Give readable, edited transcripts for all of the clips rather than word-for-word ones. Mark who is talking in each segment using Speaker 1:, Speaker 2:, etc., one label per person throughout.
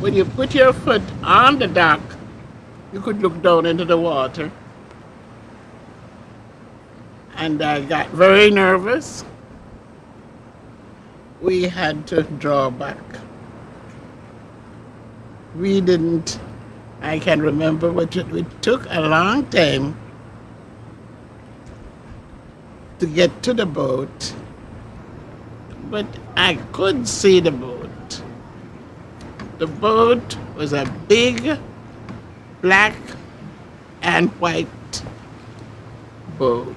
Speaker 1: when you put your foot on the dock, you could look down into the water. And I got very nervous. We had to draw back. We didn't, I can remember, it took a long time to get to the boat, but I could see the boat. The boat was a big black and white boat.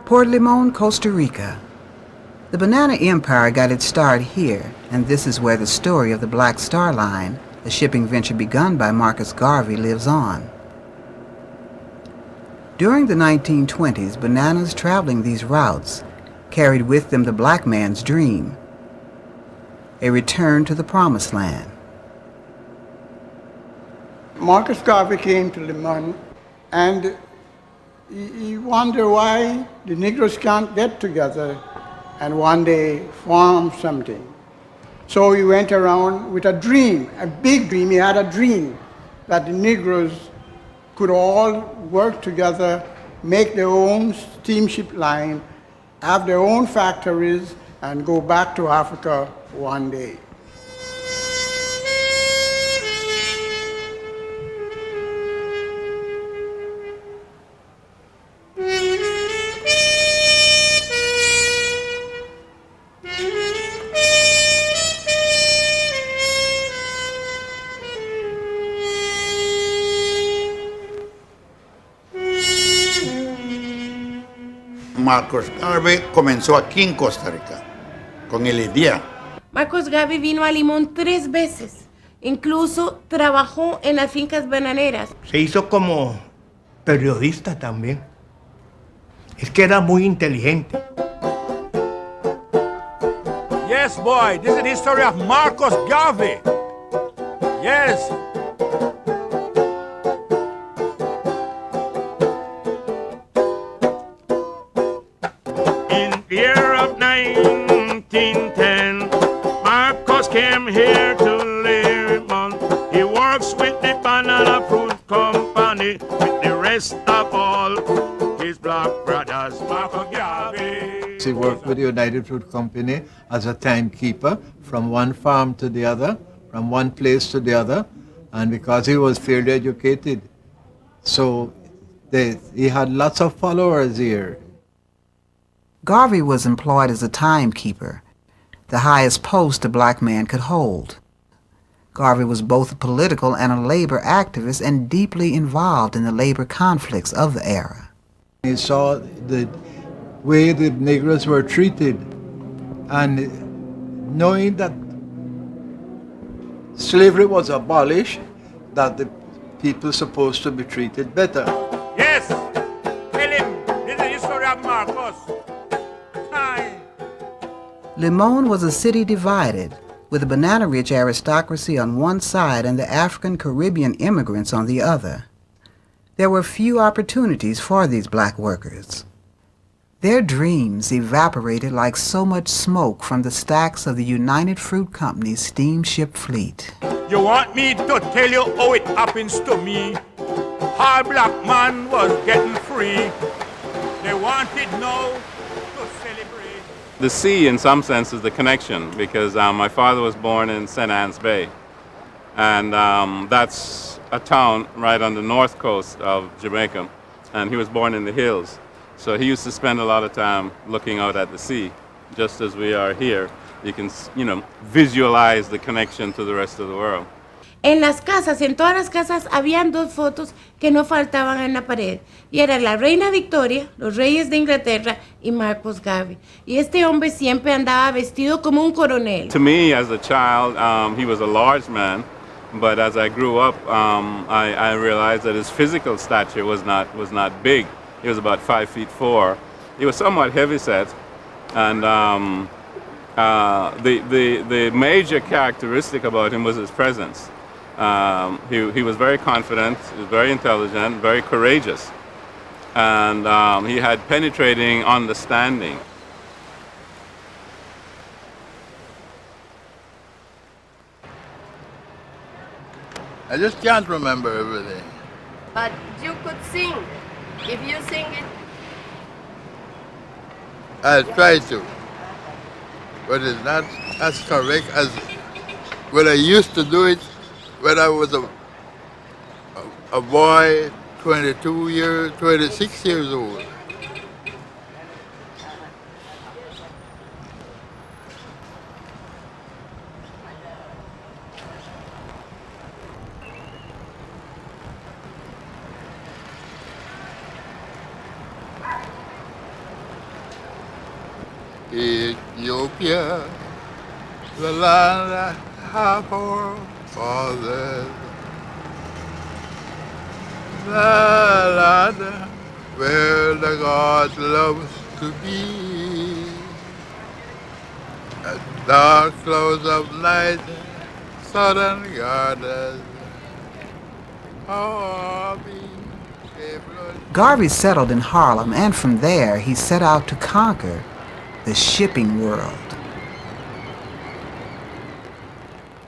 Speaker 2: Port Limon, Costa Rica. The Banana Empire got its start here, and this is where the story of the Black Star Line, a shipping venture begun by Marcus Garvey, lives on. During the 1920s, bananas traveling these routes carried with them the black man's dream, a return to the promised land.
Speaker 3: Marcus Garvey came to Limon, and he wondered why the Negroes can't get together and one day form something. So he went around with a dream, a big dream. He had a dream that the Negroes could all work together, make their own steamship line, have their own factories, and go back to Africa one day.
Speaker 4: Marcus Garvey comenzó aquí en Costa Rica, con el idea.
Speaker 5: Marcus Garvey vino a Limón 3 veces. Incluso trabajó en las fincas bananeras.
Speaker 6: Se hizo como periodista también. Es que era muy inteligente.
Speaker 7: Yes, boy, this is the history of Marcus Garvey. Yes.
Speaker 8: In the year of 1910, Marcus came here to Limon. He works with the Banana Fruit Company with the rest of all his black brothers. Marcus Garvey.
Speaker 9: He worked with the United Fruit Company as a timekeeper from one farm to the other, from one place to the other, and because he was fairly educated, so he had lots of followers here.
Speaker 2: Garvey was employed as a timekeeper, the highest post a black man could hold. Garvey was both a political and a labor activist and deeply involved in the labor conflicts of the era.
Speaker 9: He saw the way the Negroes were treated, and knowing that slavery was abolished, that the people supposed to be treated better.
Speaker 7: Yes. Tell him this is the history of Marcus. Aye.
Speaker 2: Limon was a city divided, with the banana-rich aristocracy on one side and the African-Caribbean immigrants on the other. There were few opportunities for these black workers. Their dreams evaporated like so much smoke from the stacks of the United Fruit Company's steamship fleet.
Speaker 7: You want me to tell you how it happens to me? Our black man was getting free. They wanted now to celebrate.
Speaker 10: The sea, in some sense, is the connection, because my father was born in St. Anne's Bay, and that's a town right on the north coast of Jamaica, and he was born in the hills. So he used to spend a lot of time looking out at the sea, just as we are here. You can, visualize the connection to the rest of the world.
Speaker 5: En las casas, en todas las casas, habían dos fotos que no faltaban en la pared. Y era la reina Victoria, los reyes de Inglaterra y Marcus Garvey. Y este hombre siempre andaba vestido como un coronel.
Speaker 10: To me, as a child, he was a large man, but as I grew up, I realized that his physical stature was not big. He was about 5'4". He was somewhat heavyset, and the major characteristic about him was his presence. He was very confident, he was very intelligent, very courageous, and he had penetrating understanding.
Speaker 11: I just can't remember everything.
Speaker 12: But you could sing. If you sing it,
Speaker 11: I'll try to. But it's not as correct as when I used to do it when I was a boy, 26 years old. Ethiopia, the land that have our fathers, the land where the God loves to be. At dark close of night, southern gardens,
Speaker 2: Garvey settled in Harlem, and from there he set out to conquer the shipping world.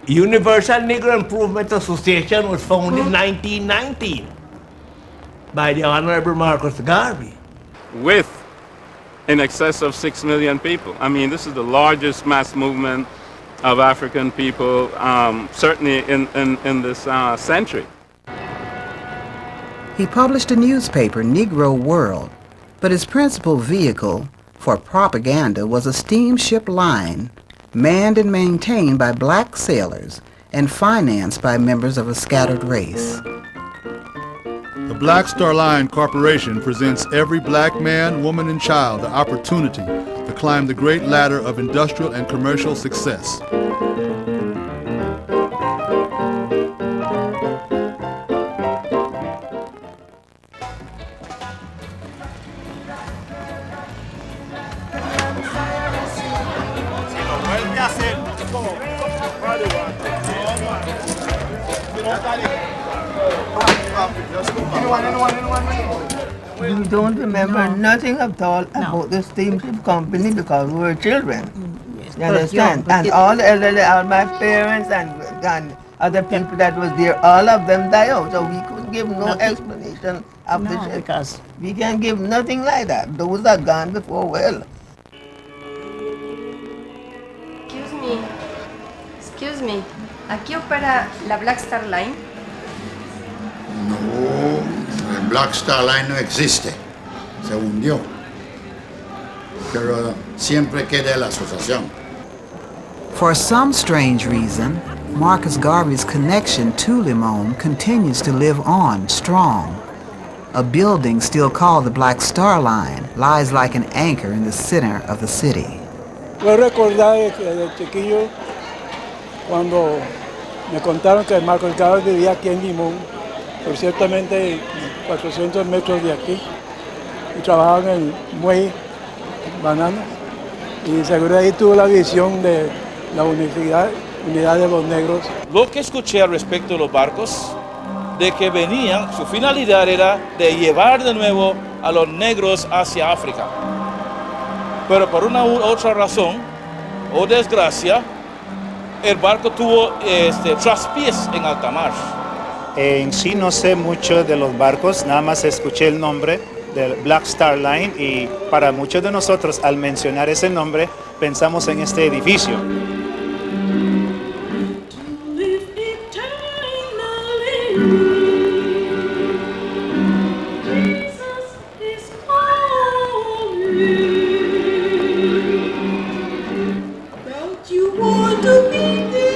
Speaker 6: Universal Negro Improvement Association was founded in 1919 by the Honorable Marcus Garvey.
Speaker 10: With in excess of 6 million people. I mean, this is the largest mass movement of African people, certainly in this century.
Speaker 2: He published a newspaper, Negro World, but his principal vehicle for propaganda was a steamship line manned and maintained by black sailors and financed by members of a scattered race.
Speaker 13: The Black Star Line Corporation presents every black man, woman, and child the opportunity to climb the great ladder of industrial and commercial success.
Speaker 14: We don't remember nothing at all about the steamship company because we were children. You understand? And all the elderly, all my parents and other people that was there, all of them died out. So we could give no explanation of the ship. Because we can give nothing like that. Those are gone before well.
Speaker 12: excuse me, ¿aquí opera la Black Star Line?
Speaker 4: No, el Black Star Line no existe, se hundió, pero siempre queda la asociación.
Speaker 2: For some strange reason, Marcus Garvey's connection to Limon continues to live on strong. A building still called the Black Star Line lies like an anchor in the center of the city.
Speaker 3: Puedo recordar de chiquillo cuando me contaron que Marcus Garvey vivía aquí en Limón, por ciertamente 400 metros de aquí, y trabajaba en el muelle Banana, y seguro ahí tuvo la visión de la unidad de los negros.
Speaker 15: Lo que escuché al respecto de los barcos, de que venían, su finalidad era de llevar de nuevo a los negros hacia África. Pero por una u otra razón, o desgracia, el barco tuvo traspiés en alta mar.
Speaker 16: En sí no sé mucho de los barcos, nada más escuché el nombre del Black Star Line y para muchos de nosotros al mencionar ese nombre pensamos en este edificio.
Speaker 17: Don't you want to be there?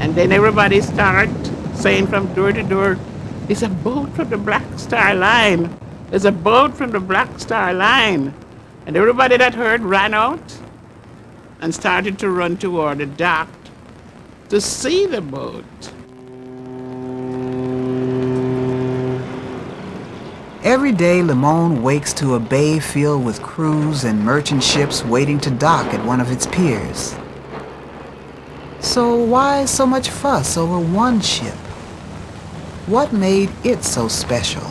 Speaker 1: And then everybody start saying from door to door, there's a boat from the Black Star Line. There's a boat from the Black Star Line. And everybody that heard ran out and started to run toward the dock to see the boat.
Speaker 2: Every day, Limon wakes to a bay filled with crews and merchant ships waiting to dock at one of its piers. So why so much fuss over one ship? What made it so special?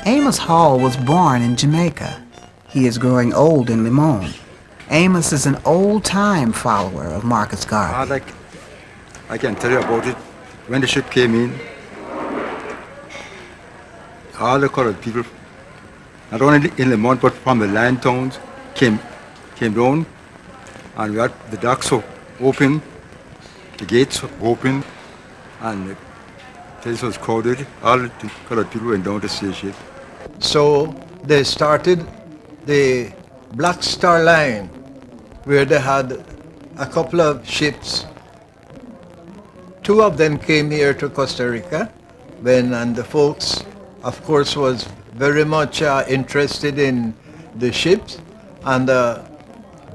Speaker 2: Amos Hall was born in Jamaica. He is growing old in Limon. Amos is an old-time follower of Marcus Garvey.
Speaker 17: I can tell you about it. When the ship came in, all the colored people, not only in Limon but from the land towns, came down, and we had the docks open, the gates open, and the place was crowded. All the colored people went down to see the ship.
Speaker 9: So they started the Black Star Line, where they had a couple of ships. Two of them came here to Costa Rica, and the folks, of course, was very much interested in the ships, and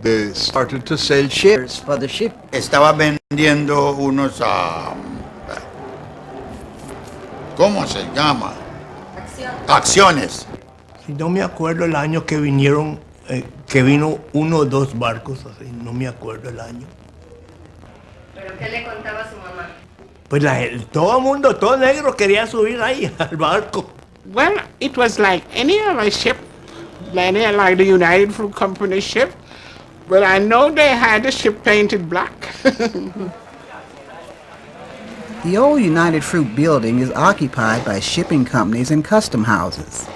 Speaker 9: they started to sell shares for the ship.
Speaker 4: Estaba vendiendo unos, ¿cómo se llama? Acciones.
Speaker 6: Si no me acuerdo el año que vinieron, que vino uno o dos barcos, así, no me acuerdo el año.
Speaker 12: ¿Pero qué le contaba a su mamá?
Speaker 6: Pues todo el mundo, todo negro quería subir ahí al barco.
Speaker 1: Well, it was like any other ship, like the United Fruit Company ship, but I know they had the ship painted black.
Speaker 2: The old United Fruit building is occupied by shipping companies and custom houses.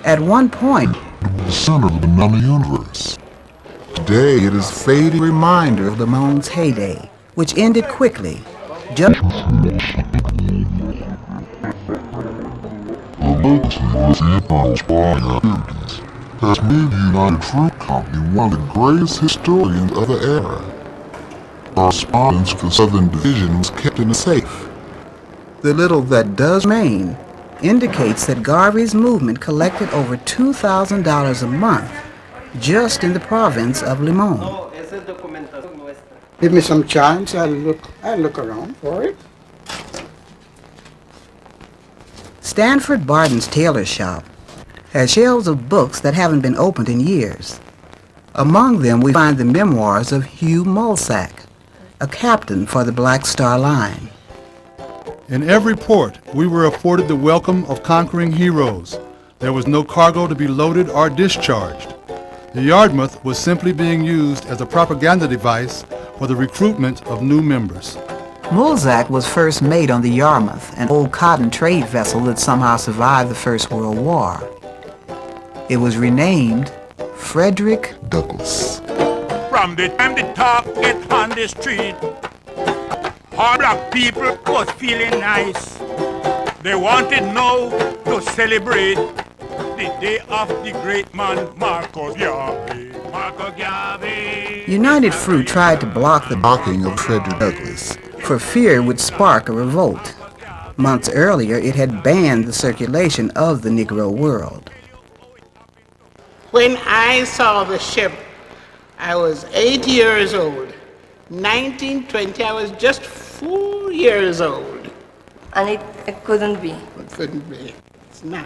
Speaker 2: At one point,
Speaker 18: the center of the banana universe. Today, it is a fading reminder of
Speaker 2: Limon's heyday, which ended quickly. Just
Speaker 18: the legacy of the spawning activities has made the United Fruit Company one of the greatest historians of the era. Correspondence to the Southern Division was kept in a safe.
Speaker 2: The little that does remain indicates that Garvey's movement collected over $2,000 a month just in the province of Limon.
Speaker 3: Give me some chance, I'll look around for it.
Speaker 2: Stanford Barton's tailor shop has shelves of books that haven't been opened in years. Among them we find the memoirs of Hugh Mulsack, a captain for the Black Star Line.
Speaker 13: In every port, we were afforded the welcome of conquering heroes. There was no cargo to be loaded or discharged. The Yarmouth was simply being used as a propaganda device for the recruitment of new members.
Speaker 2: Mulsack was first mate on the Yarmouth, an old cotton trade vessel that somehow survived the First World War. It was renamed Frederick
Speaker 18: Douglass.
Speaker 7: From the time the talk get on the street, all black people was feeling nice. They wanted now to celebrate the day of the great man Marcus Garvey. Marcus Garvey.
Speaker 2: United Fruit tried to block the
Speaker 18: docking of Frederick Douglass
Speaker 2: for fear it would spark a revolt. Months earlier, it had banned the circulation of the Negro world.
Speaker 1: When I saw the ship, I was 8 years old. 1920, I was just 4 years old.
Speaker 12: And it couldn't be.
Speaker 1: It couldn't be. It's not.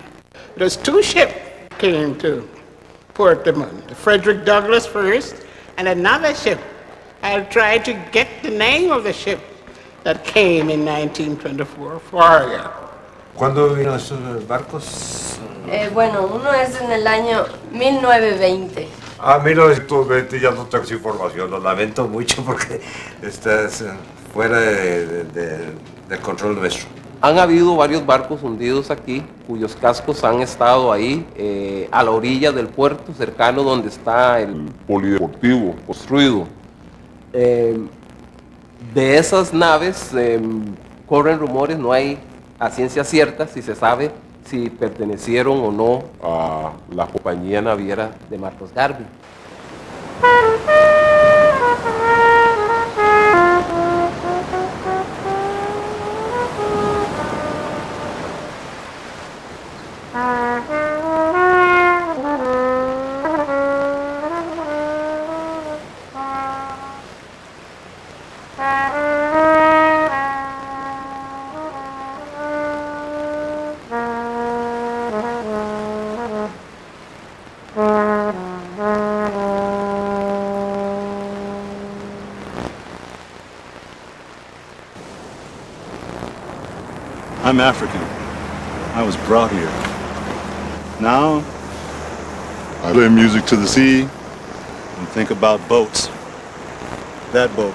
Speaker 1: There's two ships came to Port Limon. The Frederick Douglass first, and another ship. I'll try to get the name of the ship that came in 1924 for you.
Speaker 19: ¿Cuándo vino esos barcos?
Speaker 12: Bueno, uno es en el año 1920.
Speaker 19: 1920 ya no tengo esa información, lo lamento mucho porque estás fuera del control nuestro.
Speaker 20: Han habido varios barcos hundidos aquí, cuyos cascos han estado ahí, a la orilla del puerto, cercano donde está el polideportivo construido. De esas naves corren rumores, no hay a ciencia cierta si se sabe si pertenecieron o no a la compañía naviera de Marcos Garvey.
Speaker 21: I'm African. I was brought here. Now, I play music to the sea and think about boats. That boat.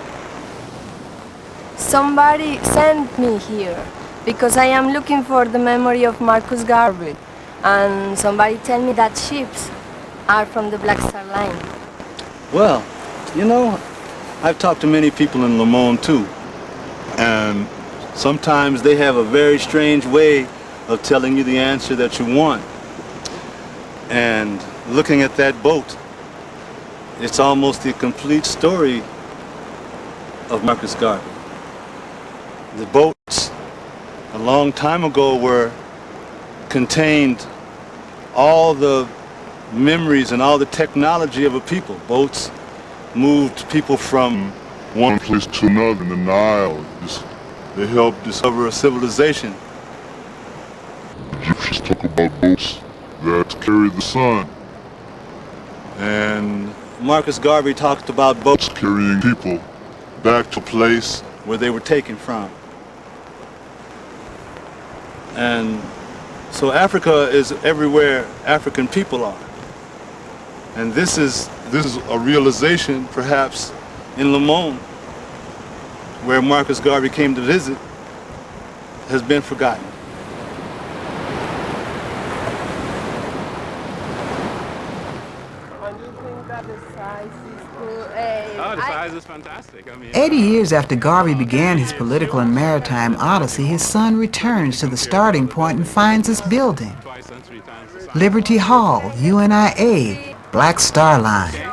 Speaker 22: Somebody sent me here because I am looking for the memory of Marcus Garvey, and somebody tell me that ships are from the Black Star Line.
Speaker 21: Well, you know, I've talked to many people in Limon too, and sometimes they have a very strange way of telling you the answer that you want. And looking at that boat, it's almost the complete story of Marcus Garvey. The boats, a long time ago, contained all the memories and all the technology of a people. Boats moved people from one place to another in the Nile. They helped discover a civilization. Egyptians talk about boats that carry the sun. And Marcus Garvey talked about boats carrying people back to a place where they were taken from. And so Africa is everywhere African people are. And this is a realization, perhaps, in Limon, where Marcus Garvey came to visit, has been forgotten.
Speaker 10: Oh, the size is fantastic. I mean,
Speaker 2: 80 years after Garvey began his political and maritime odyssey, his son returns to the starting point and finds this building. Liberty Hall, UNIA, Black Star Line.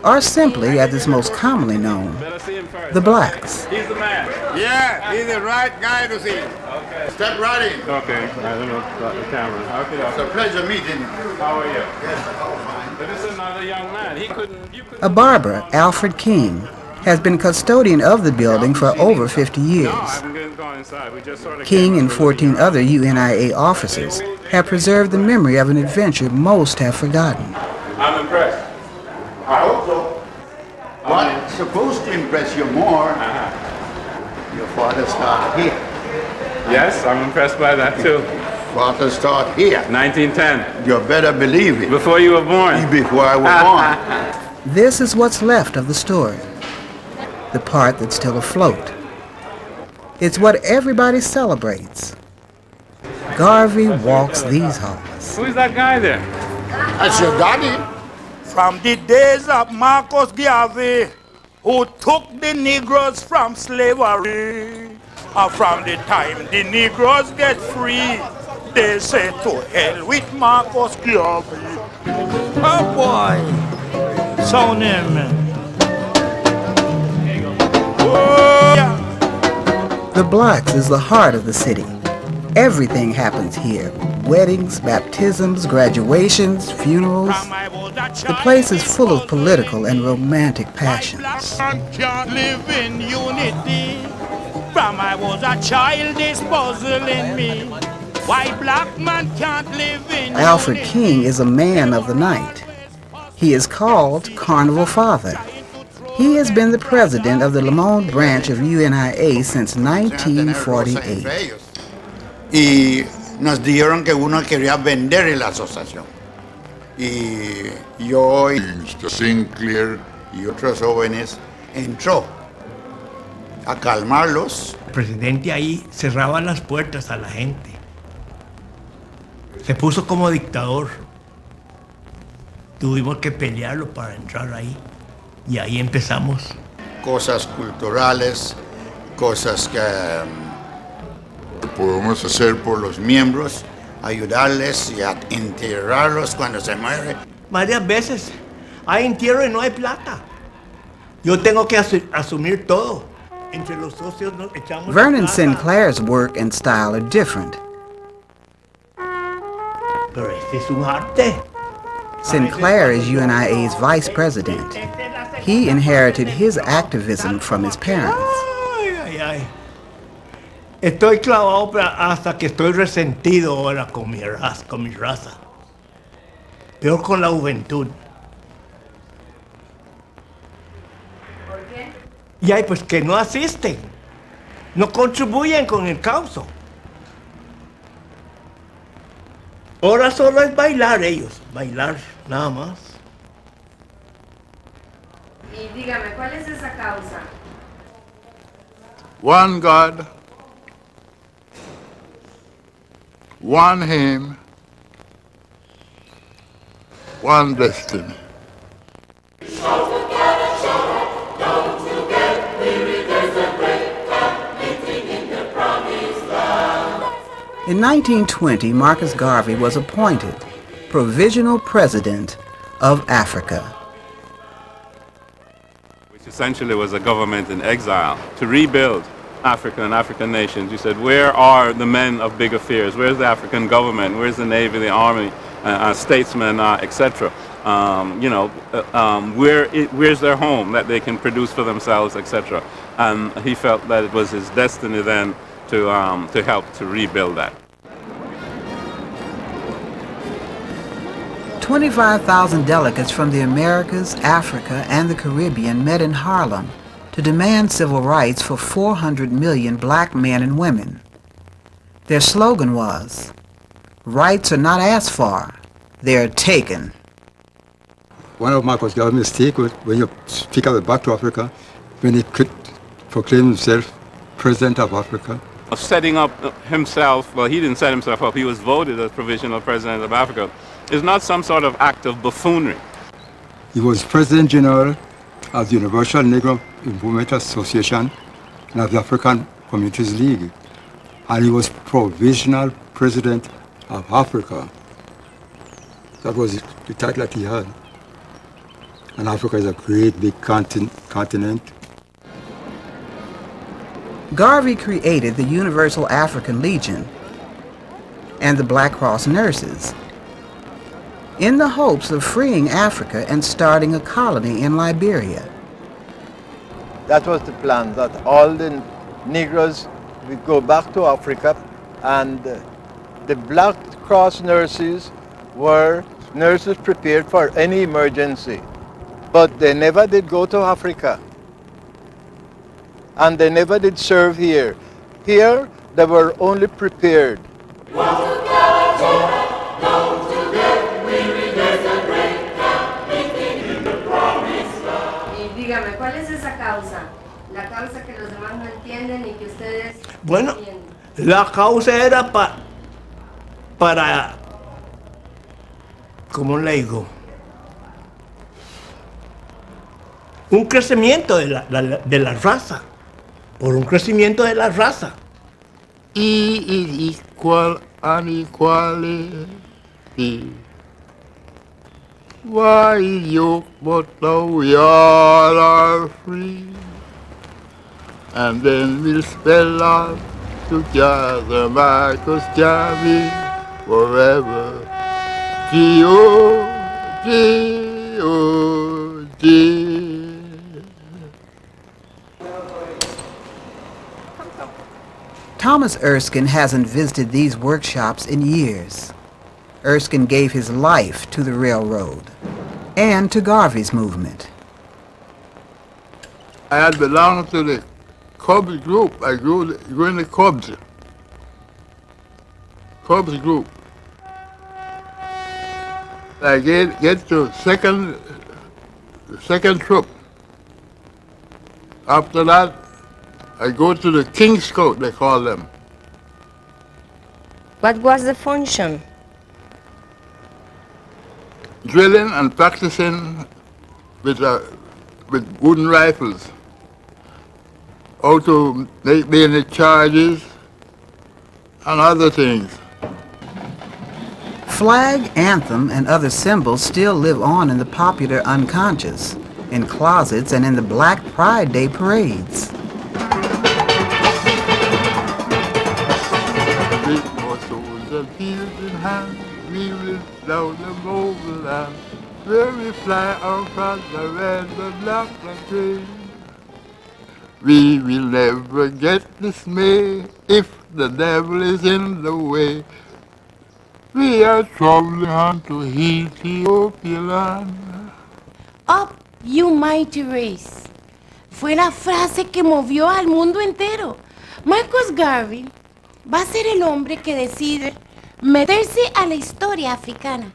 Speaker 2: Or simply, as it's most commonly known, the Blacks.
Speaker 7: He's the man. Yeah, he's the right guy to see. Okay. Step right in.
Speaker 10: okay, I don't know about the camera. Okay,
Speaker 7: It's a pleasure meeting you.
Speaker 10: how are you?
Speaker 7: Yes, all fine.
Speaker 10: But this is another young man. You couldn't.
Speaker 2: A barber, Alfred King, has been custodian of the building for over 50 years.
Speaker 10: I'm going inside. We just sort of
Speaker 2: King and 14 other UNIA officers have preserved the memory of an adventure most have forgotten.
Speaker 10: I'm impressed.
Speaker 3: I hope so. What's supposed to impress you more? Your father started here.
Speaker 10: Yes, I'm impressed by that too.
Speaker 3: Father started here.
Speaker 10: 1910.
Speaker 3: You better believe it.
Speaker 10: Before you were born.
Speaker 3: Before I was born.
Speaker 2: This is what's left of the story, the part that's still afloat. It's what everybody celebrates. Garvey walks these halls.
Speaker 10: Who's that guy there?
Speaker 3: That's your daddy.
Speaker 7: From the days of Marcus Garvey, who took the Negroes from slavery, and from the time the Negroes get free, they say to hell with Marcus Garvey. Oh boy, sound him, man. Oh, yeah.
Speaker 2: The Blacks is the heart of the city. Everything happens here. Weddings, baptisms, graduations, funerals. The place is full of political and romantic passions.
Speaker 7: Black man can't live in unity. From I was a child, this puzzling me. Why black man can't live in
Speaker 2: Alfred
Speaker 7: unity?
Speaker 2: King is a man of the night. He is called Carnival Father. He has been the president of the Limon branch of UNIA since 1948.
Speaker 4: Y nos dijeron que uno quería vender la asociación. Y yo y Mr. Sinclair y otros jóvenes entró a calmarlos.
Speaker 6: El presidente ahí cerraba las puertas a la gente. Se puso como dictador. Tuvimos que pelearlo para entrar ahí. Y ahí empezamos.
Speaker 4: Cosas culturales, cosas que podemos hacer por los miembros, ayudarles y a enterrarlos cuando se mueren.
Speaker 6: Varias veces hay entierro y no hay plata. Yo tengo que asumir todo. Entre los socios nos echamos
Speaker 2: Vernon
Speaker 6: plata.
Speaker 2: Sinclair's work and style are different.
Speaker 6: Pero este es un arte.
Speaker 2: Sinclair is UNIA's vice president. He inherited his activism from his parents.
Speaker 6: Ay, ay, ay. Estoy clavado hasta que estoy resentido ahora con mi raza. Peor con la juventud.
Speaker 12: ¿Por qué?
Speaker 6: Y hay pues que no asisten. No contribuyen con el causo. Ahora solo es bailar ellos. Bailar, nada más.
Speaker 12: Y dígame, ¿cuál es esa causa?
Speaker 11: One God, one aim, one destiny.
Speaker 2: In 1920, Marcus Garvey was appointed Provisional President of Africa.
Speaker 10: Which essentially was a government in exile to rebuild Africa and African nations. You said, where are the men of big affairs? Where's the African government? Where's the Navy, the Army, statesmen, etc.? Where's their home that they can produce for themselves, etc.? And he felt that it was his destiny then to help to rebuild that.
Speaker 2: 25,000 delegates from the Americas, Africa, and the Caribbean met in Harlem to demand civil rights for 400 million black men and women. Their slogan was, "Rights are not asked for, they're taken."
Speaker 17: One of Marcus Garvey's mistakes was when you speak of back to Africa, when he could proclaim himself President of Africa.
Speaker 10: Setting up himself, well, he didn't set himself up, he was voted as Provisional President of Africa, is not some sort of act of buffoonery.
Speaker 17: He was President General of the Universal Negro Improvement Association and of the African Communities League. And he was Provisional President of Africa. That was the title that he had. And Africa is a great big continent.
Speaker 2: Garvey created the Universal African Legion and the Black Cross Nurses in the hopes of freeing Africa and starting a colony in Liberia.
Speaker 9: That was the plan, that all the Negroes would go back to Africa, and the Black Cross nurses were nurses prepared for any emergency. But they never did go to Africa. And they never did serve here. Here, they were only prepared.
Speaker 12: Y dígame, ¿cuál es esa causa? La causa que los demás no entienden y que ustedes
Speaker 6: Bueno,
Speaker 12: entienden.
Speaker 6: la causa era para, ¿cómo le digo? Un crecimiento de la raza. Por un crecimiento de la raza.
Speaker 11: E is equal and equality. Why you but now we all are free? And then we'll spell out together Marcus Garvey forever. G-O-G-O-G.
Speaker 2: Thomas Erskine hasn't visited these workshops in years. Erskine gave his life to the railroad and to Garvey's movement.
Speaker 11: I had belonged to the Cubs group. I grew in the Cubs group. I get to the second troop. After that, I go to the King Scout, they call them.
Speaker 22: What was the function?
Speaker 11: Drilling and practicing with wooden rifles. How to make bayonet charges and other things.
Speaker 2: Flag, anthem, and other symbols still live on in the popular unconscious, in closets, and in the Black Pride Day parades.
Speaker 11: With our swords and shields in hand, we will down the mobile land, where we fly across the red and black country. We will never get dismayed if the devil is in the way. We are traveling on to Ethiopia land.
Speaker 5: Up, you mighty race. Fue la frase que movió al mundo entero. Marcus Garvey va a ser el hombre que decide meterse a la historia africana.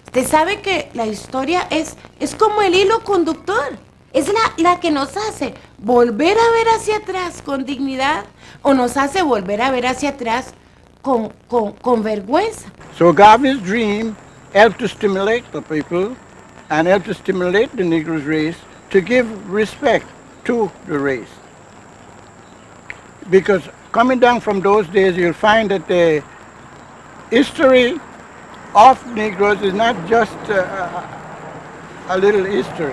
Speaker 5: Usted sabe que la historia es como el hilo conductor. Es la que nos hace volver a ver hacia atrás con dignidad o nos hace volver a ver hacia atrás con vergüenza.
Speaker 3: So Garvey's dream helped to stimulate the people and helped to stimulate the Negro race to give respect to the race. Because coming down from those days, you'll find that the history of Negroes is not just a little history.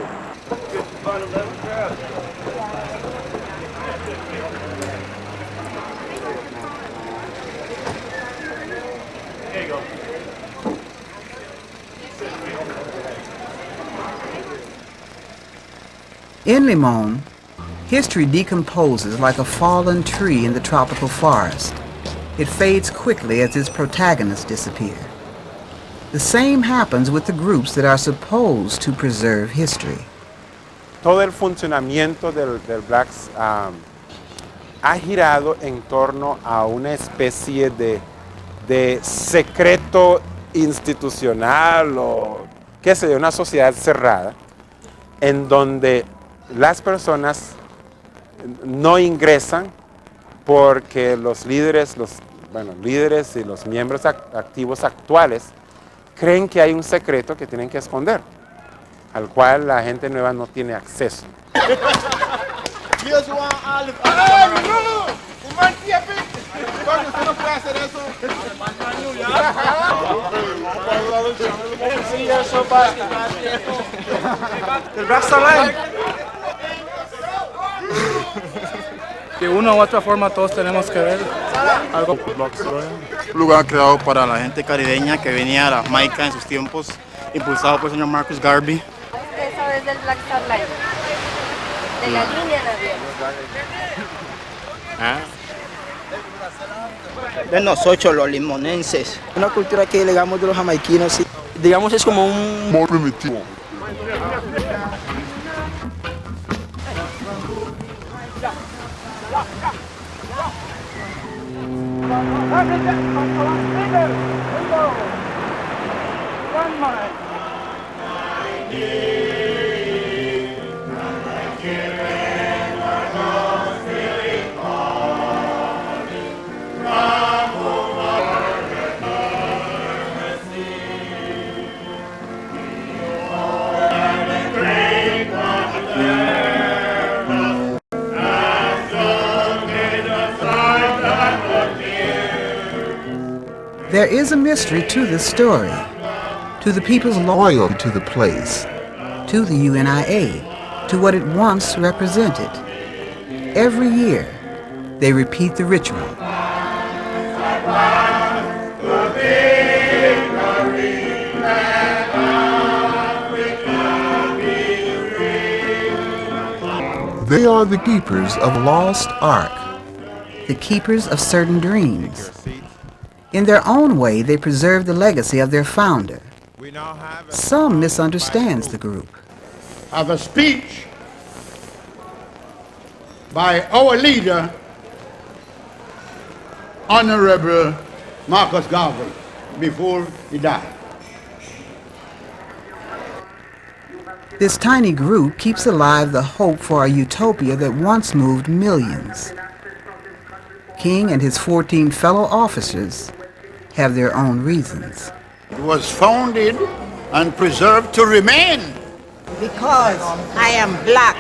Speaker 2: In Limon, history decomposes like a fallen tree in the tropical forest. It fades quickly as its protagonists disappear. The same happens with the groups that are supposed to preserve history.
Speaker 8: Todo el funcionamiento del Blacks ha girado en torno a una especie de secreto institucional o qué sé yo, una sociedad cerrada en donde las personas no ingresan porque los líderes y los miembros activos actuales creen que hay un secreto que tienen que esconder, al cual la gente nueva no tiene acceso.
Speaker 23: De una u otra forma todos tenemos que ver algo.
Speaker 24: Un lugar creado para la gente caribeña que venía a la Jamaica en sus tiempos, impulsado por el señor Marcus Garvey.
Speaker 12: Eso es del Black Star Line, de la línea naviera.
Speaker 25: De nosotros los limonenses. Una cultura que legamos de los jamaiquinos, digamos es como un...
Speaker 18: Muy primitivo.
Speaker 2: There is a mystery to this story, to the people's loyalty to the place, to the UNIA, to what it once represented. Every year, they repeat the ritual.
Speaker 18: They are the keepers of a lost ark,
Speaker 2: the keepers of certain dreams. In their own way, they preserve the legacy of their founder. Some misunderstands the group.
Speaker 3: I have a speech by our leader, Honorable Marcus Garvey, before he died.
Speaker 2: This tiny group keeps alive the hope for a utopia that once moved millions. King and his 14 fellow officers have their own reasons.
Speaker 4: It was founded and preserved to remain.
Speaker 26: Because I am black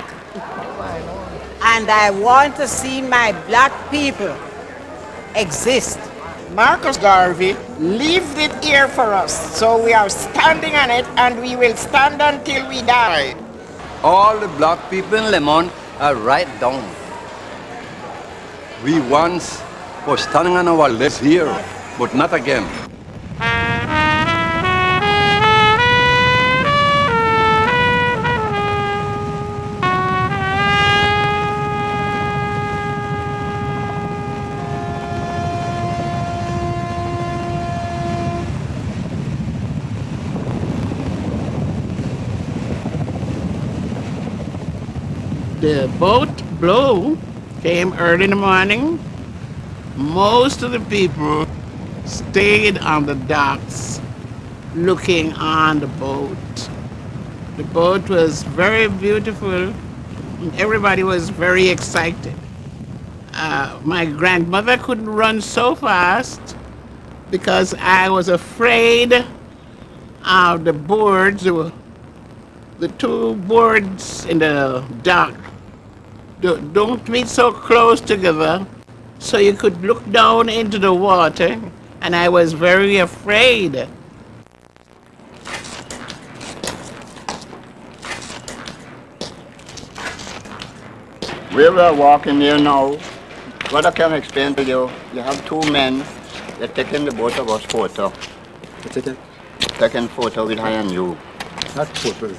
Speaker 26: and I want to see my black people exist. Marcus Garvey left it here for us. So we are standing on it and we will stand until we die.
Speaker 1: All the black people in Limon are right down. We once were standing on our legs here, but not again.
Speaker 26: The boat blow came early in the morning. Most of the people stayed on the docks looking on the boat. The boat was very beautiful. Everybody was very excited. My grandmother couldn't run so fast because I was afraid of the boards, the two boards in the dock. Don't meet so close together so you could look down into the water, and I was very afraid.
Speaker 3: Where we are walking here now, what I can explain to you, you have two men, they're taking the both of us photo. Taking photo with I and you.
Speaker 17: Not photos.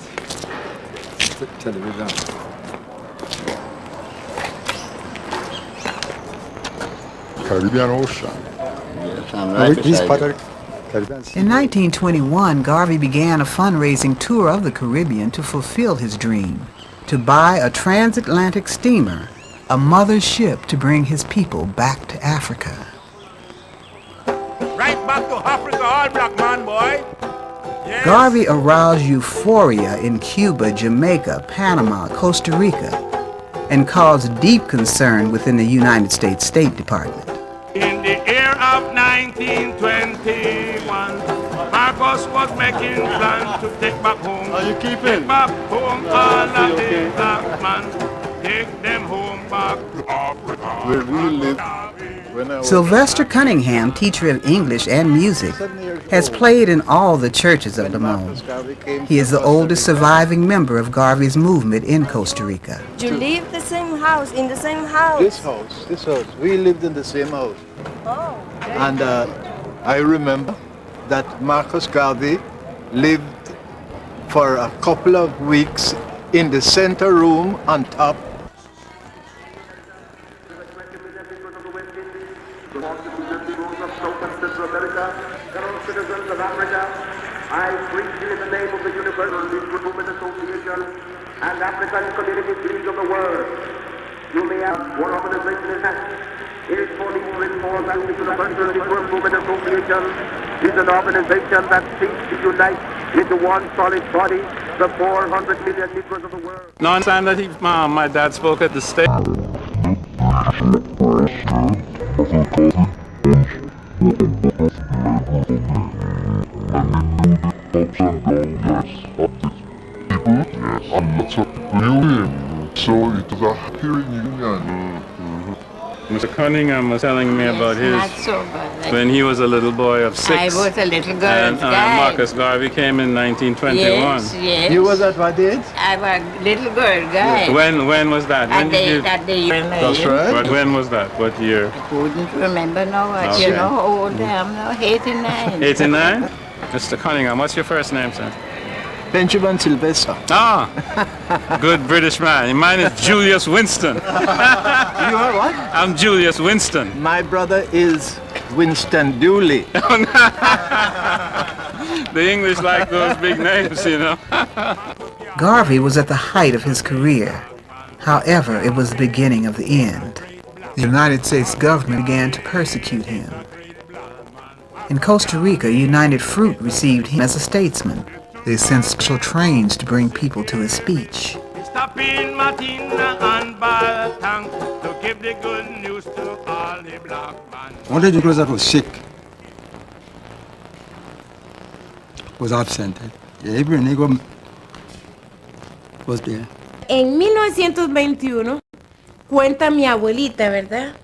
Speaker 17: It's a television.
Speaker 18: Caribbean Ocean.
Speaker 3: Yes, I'm right beside you.
Speaker 2: In 1921, Garvey began a fundraising tour of the Caribbean to fulfill his dream, to buy a transatlantic steamer, a mother ship to bring his people back to Africa.
Speaker 7: Right back to Africa, all black man, boy. Yes.
Speaker 2: Garvey aroused euphoria in Cuba, Jamaica, Panama, Costa Rica, and caused deep concern within the United States State Department.
Speaker 7: In the year of 1921, Marcos was making plans to take back home.
Speaker 21: Are you keeping?
Speaker 7: Take back home all of the black man. Take them home back to Africa.
Speaker 18: Where we lived when I was...
Speaker 2: Sylvester Cunningham, teacher of English and music, has played in all the churches of Limon. He is the oldest surviving member of Garvey's movement in Costa Rica.
Speaker 22: You live the same house, in the same house?
Speaker 9: This house. We lived in the same house.
Speaker 22: Oh.
Speaker 9: And I remember that Marcus Garvey lived for a couple of weeks in the center room on top.
Speaker 13: Citizens of Africa, I greet you in the name of the Universal Negro Movement Association and African Community League of the World. You may have one organization in that. It is for the reform and the Universal Negro Movement Association is an organization that seeks to unite into one solid body the 400 million Negroes of the world.
Speaker 10: No, I understand that my dad spoke at the state.
Speaker 18: So it was a happy reunion.
Speaker 10: Mr. Cunningham was telling me about his
Speaker 26: Not so bad.
Speaker 10: when he was a little boy of 6.
Speaker 26: I was a little girl.
Speaker 10: And Marcus Garvey came in 1921.
Speaker 26: Yes.
Speaker 9: You was at what age?
Speaker 26: I was a little girl, guy.
Speaker 10: When was that? When did you...
Speaker 9: That's right.
Speaker 10: But when was that? What year?
Speaker 26: I couldn't remember now.
Speaker 10: Okay.
Speaker 26: You know how old I am now? 89.
Speaker 10: 89? Mr. Cunningham, what's your first name, sir?
Speaker 9: Benjamin Sylvester.
Speaker 10: Ah, good British man. Mine is Julius Winston.
Speaker 9: You are what?
Speaker 10: I'm Julius Winston.
Speaker 9: My brother is Winston Dooley.
Speaker 10: The English like those big names, you know.
Speaker 2: Garvey was at the height of his career. However, it was the beginning of the end. The United States government began to persecute him. In Costa Rica, United Fruit received him as a statesman. They sent special trains to bring people to his speech.
Speaker 7: Stop in Martina and Baltang to give the good news to all the black men.
Speaker 17: One of the Negroes that was sick was absent. Every Negro was there.
Speaker 5: En 1921, cuenta mi abuelita, ¿verdad?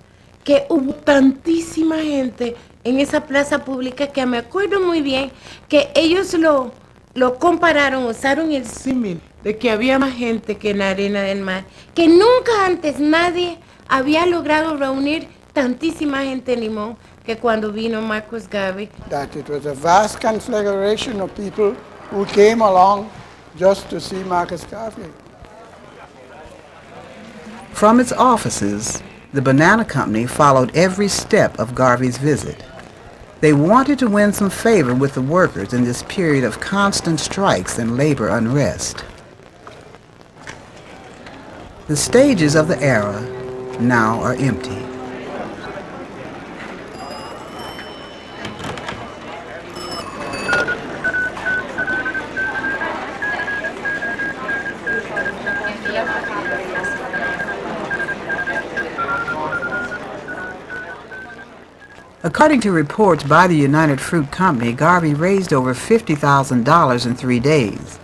Speaker 5: Que hubo tantísima gente en esa plaza pública que me acuerdo muy bien que ellos lo compararon, usaron el símil de que había más gente que en la arena del mar, que nunca antes nadie había logrado reunir tantísima gente en Limón que cuando vino Marcus Garvey.
Speaker 3: That it was a vast conflagration of people who came along just to see Marcus Garvey.
Speaker 2: From its offices, the Banana Company followed every step of Garvey's visit. They wanted to win some favor with the workers in this period of constant strikes and labor unrest. The stages of the era now are empty. According to reports by the United Fruit Company, Garvey raised over $50,000 in 3 days,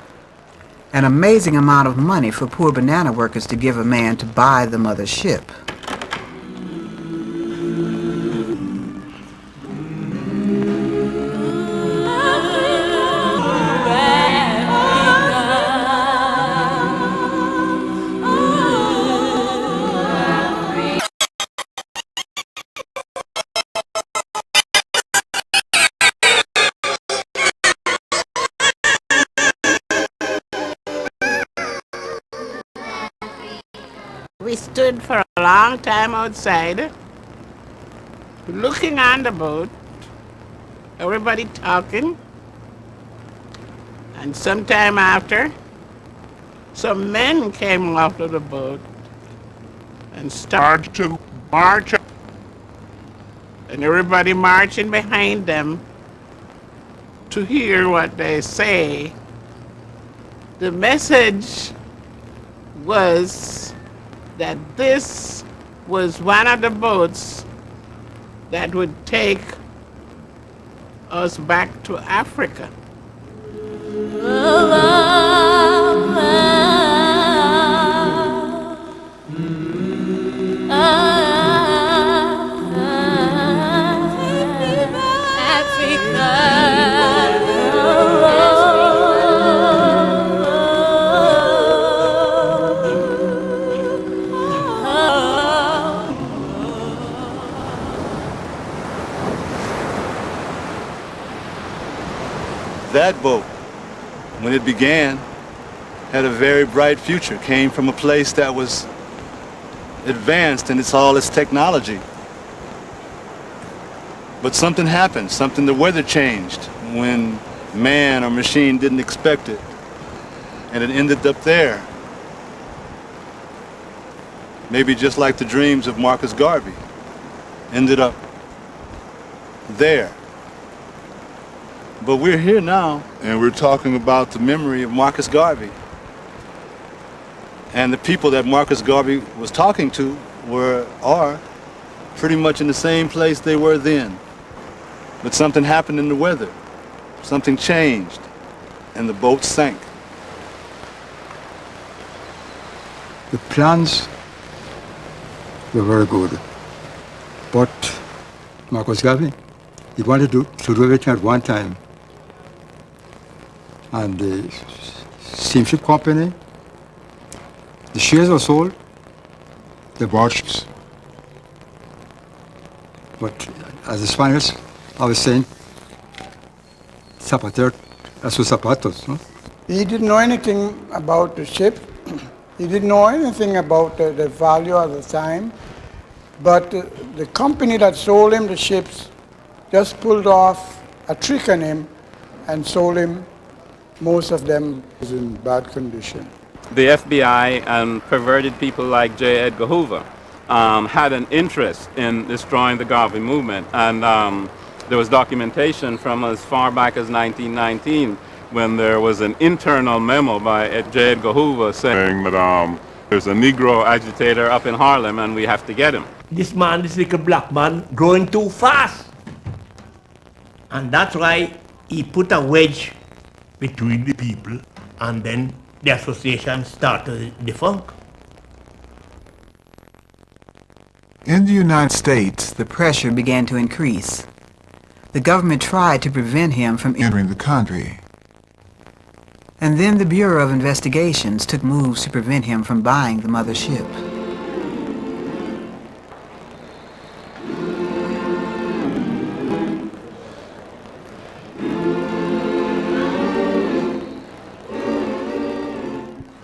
Speaker 2: an amazing amount of money for poor banana workers to give a man to buy the mother ship.
Speaker 26: We stood for a long time outside, looking on the boat, everybody talking, and sometime after, some men came off of the boat and started to march, and everybody marching behind them to hear what they say. The message was that this was one of the boats that would take us back to Africa.
Speaker 21: That boat, when it began, had a very bright future, came from a place that was advanced in all its technology. But something happened, the weather changed when man or machine didn't expect it, and it ended up there. Maybe just like the dreams of Marcus Garvey, ended up there. But we're here now, and we're talking about the memory of Marcus Garvey. And the people that Marcus Garvey was talking to are pretty much in the same place they were then. But something happened in the weather. Something changed, and the boat sank.
Speaker 17: The plans were very good, but Marcus Garvey, he wanted to do everything at one time. And the steamship company, the shares were sold, they bought ships. But as the Spaniards always saying, zapatero a sus zapatos. No?
Speaker 3: He didn't know anything about the ship. He didn't know anything about the value at the time. But the company that sold him the ships just pulled off a trick on him and sold him. Most of them is in bad condition.
Speaker 10: The FBI and perverted people like J. Edgar Hoover had an interest in destroying the Garvey movement. And there was documentation from as far back as 1919 when there was an internal memo by J. Edgar Hoover saying that there's a Negro agitator up in Harlem and we have to get him.
Speaker 6: This man, this little black man, growing too fast. And that's why he put a wedge between the people, and then the association started to defunct.
Speaker 2: In the United States, the pressure began to increase. The government tried to prevent him from
Speaker 18: entering the country.
Speaker 2: And then the Bureau of Investigations took moves to prevent him from buying the mother ship.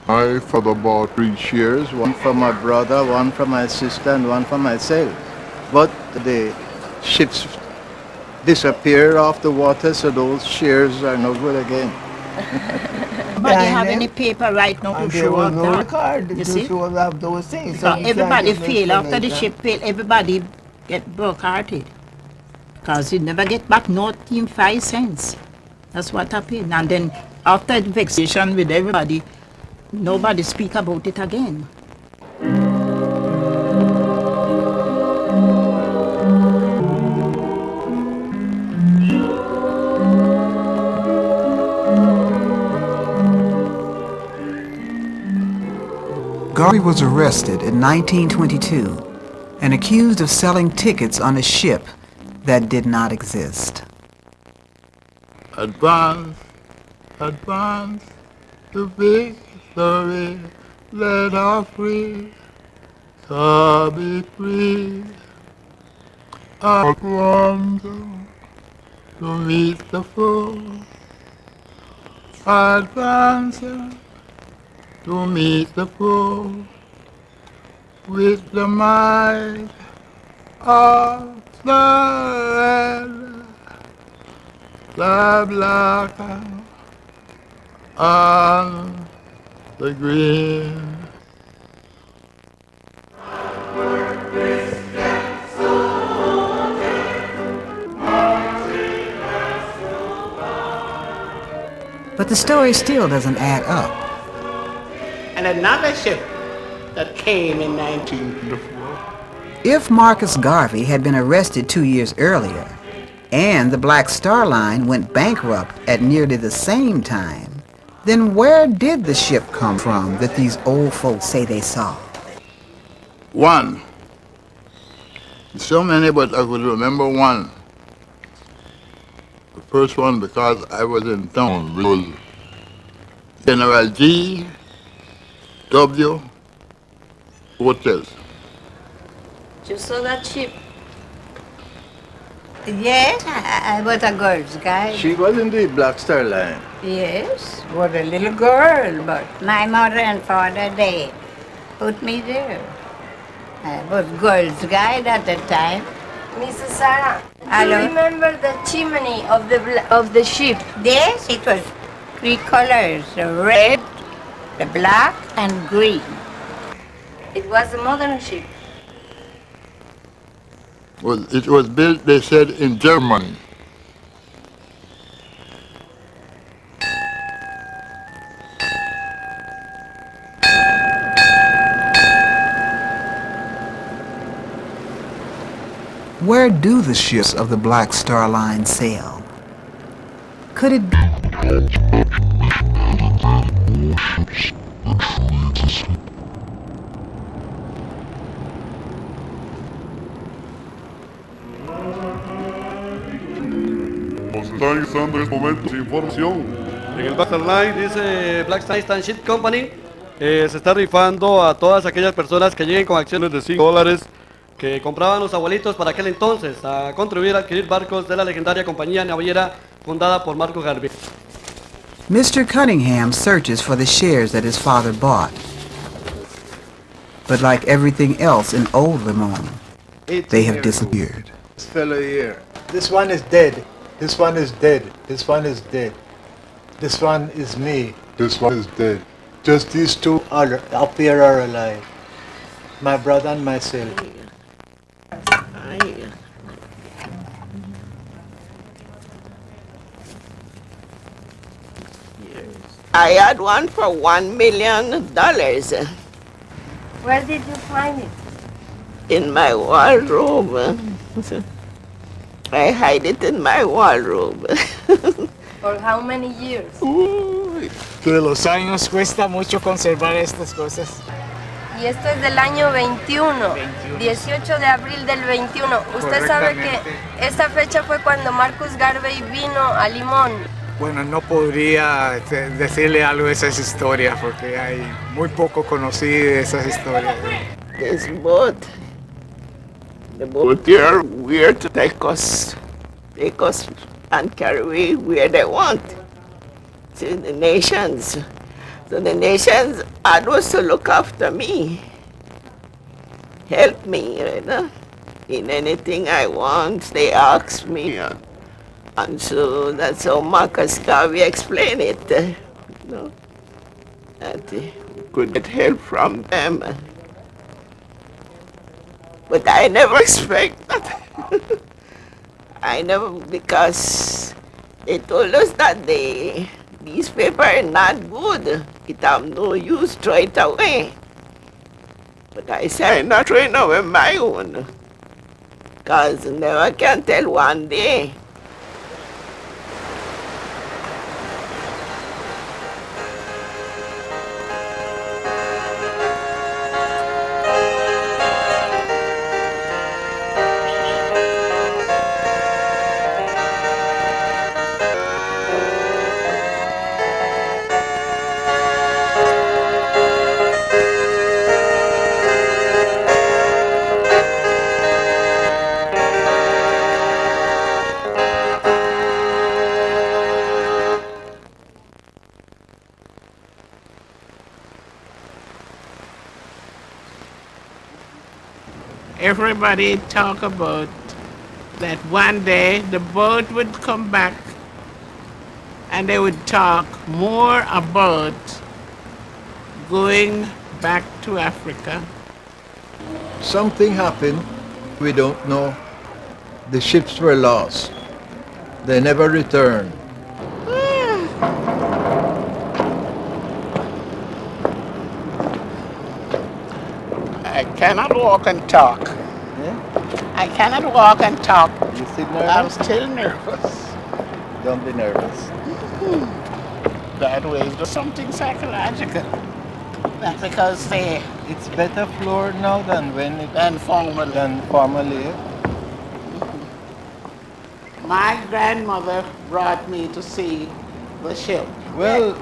Speaker 18: I father bought 3 shares,
Speaker 9: One for my brother, one for my sister, and one for myself. But the ships disappear off the water, so those shares are no good again.
Speaker 11: Nobody have any paper right now to show up
Speaker 14: no
Speaker 11: that.
Speaker 14: record
Speaker 11: You
Speaker 14: to
Speaker 11: see?
Speaker 14: show up those things.
Speaker 11: So
Speaker 14: we
Speaker 11: everybody
Speaker 14: can't get
Speaker 11: fail
Speaker 14: no
Speaker 11: after the
Speaker 14: information.
Speaker 11: ship fail. Everybody get broke-hearted because he never get back not even 5 cents. That's what happened. And then after the vexation with everybody, nobody speak about it again.
Speaker 2: Garvey was arrested in 1922 and accused of selling tickets on a ship that did not exist.
Speaker 18: Advance, advance to victory, let our free soul be free. Advance to meet the foe, advance to meet the foe with the might of the red, the black and the green.
Speaker 2: But the story still doesn't add up.
Speaker 26: And another ship that came in 1904.
Speaker 2: If Marcus Garvey had been arrested 2 years earlier, and the Black Star Line went bankrupt at nearly the same time, then where did the ship come from that these old folks say they saw?
Speaker 18: One. So many, but I could remember one. The first one, because I was in town, was General G. W. Hotels.
Speaker 12: You saw that ship? Yes, I was a girl's guide.
Speaker 9: She was in the Black Star Line.
Speaker 12: Yes, was a little girl, but my mother and father, they put me there. I was girl's guide at the time.
Speaker 22: Mrs. Sarah, do
Speaker 12: Hello?
Speaker 22: you remember the chimney of the ship?
Speaker 12: Yes, it was 3 colors, the red, the black, and green.
Speaker 22: It was a modern ship.
Speaker 18: Well, it was built, they said, in Germany.
Speaker 2: Where do the ships of the Black Star Line sail? Could it be
Speaker 15: Nos están usando en estos momentos información.
Speaker 16: En el Black Star Line dice Black Star Ship Company se está rifando a todas aquellas personas que lleguen con acciones de $5 que compraban los abuelitos para aquel entonces a contribuir a adquirir barcos de la legendaria compañía naviera fundada por Marcus Garvey.
Speaker 2: Mr. Cunningham searches for the shares that his father bought. But like everything else in Old Limon, they have disappeared.
Speaker 9: This fellow here. This one is dead. This one is dead. This one is dead. This one is me.
Speaker 18: This one is dead.
Speaker 9: Just these two are up here are alive. My brother and myself.
Speaker 11: I had one for $1 million.
Speaker 22: Where did you find it?
Speaker 11: In my wardrobe. I hide it in my wardrobe.
Speaker 22: For how many years?
Speaker 25: De los años cuesta mucho conservar estas cosas.
Speaker 22: Y esto es del año 21, 18 de abril del 21. Usted sabe que esta fecha fue cuando Marcus Garvey vino a Limón.
Speaker 8: Bueno, no podría decirle algo de esas historias porque hay muy poco conocido de esas historias.
Speaker 14: This boat, the boat here, where to take us and carry where they want to the nations. So the nations had to look after me, help me, you know, in anything I want. They ask me, and so that's how Marcus Garvey explained it. You know, that we could get help from them. But I never expect that. I never, because they told us that these papers are not good. It have no use, throw it away. But I say I'm not throwing away my own. Because never can tell one day.
Speaker 26: Everybody talk about that one day the boat would come back and they would talk more about going back to Africa.
Speaker 9: Something happened, we don't know. The ships were lost. They never returned.
Speaker 26: I cannot walk and talk. I cannot walk and talk.
Speaker 9: You still nervous?
Speaker 26: I'm still nervous.
Speaker 9: Don't be nervous.
Speaker 26: That way is just something psychological. That's because they...
Speaker 9: It's better floored now than when it...
Speaker 26: Than formerly. My grandmother brought me to see the ship.
Speaker 9: Well,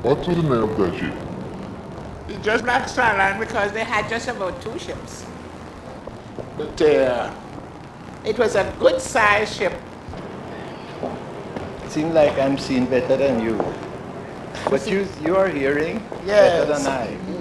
Speaker 18: What's the name of that ship?
Speaker 26: It's just Black Star Line because they had just about 2 ships. But it was a good sized ship.
Speaker 9: it seems like I'm seeing better than you. But you are hearing
Speaker 26: Yes.
Speaker 9: better than I.